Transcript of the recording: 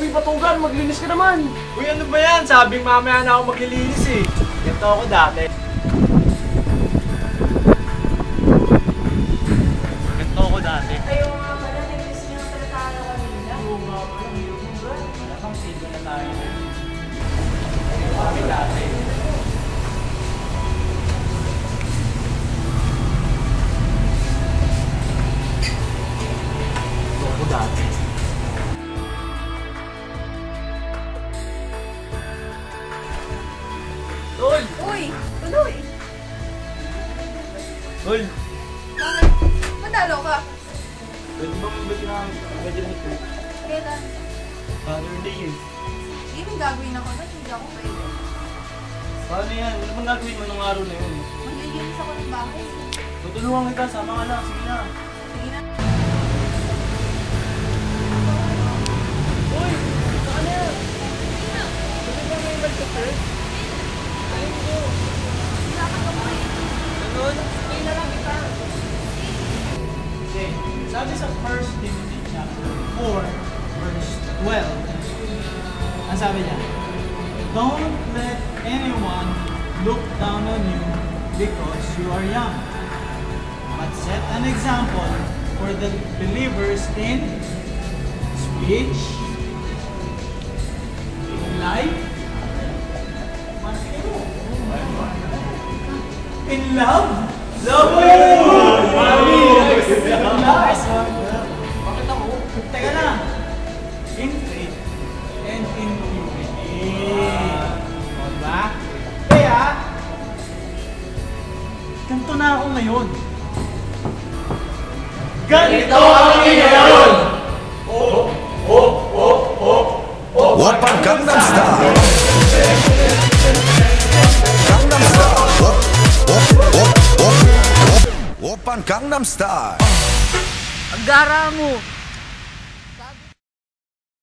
Uy, Batugan, maglinis ka naman. Uy, ano ba yan? Sabing mamaya na ako maglilinis eh. Ganito ako dati. Ganito ako dati. Ayaw nga pala, nag-miss niyo ang tratado kanina. Oo nga pala, hirap mo ba? Malamang single na tayo. Kami dati. Ganito ako dati. Tol! Uy, tuloy. Tol! Bakit? Madalo ka. Pwede bang ba't na medyo nito? Kailan? Saturday eh. Hindi, may gagawin ako na. Hindi ako pwede. Paano yan? Ano bang gagawin mo nung araw na yun? Maglilinis ako ng bahay. Tutulungan kita, sama ka lang. Sige na. Sige na. Uy, saan na yan? Pwede ba may mag-super? Ayun ko. Wala ka kamay. Ganun, sige na lang kita. Okay. Sabi sa 1 Timothy chapter 4, verse 12, ang sabi niya, don't let anyone look down on you because you are young, but set an example for the believers in speech, in life, in love. Love mo yun! Mami! Bakit ako? Teka lang. In faith and in purity. O diba? Kaya, ganito na ako ngayon. Ganito ang ngayon! Oppan Gangnam Style. Gangnam Style. Oppan Gangnam Style. Ang gara mo!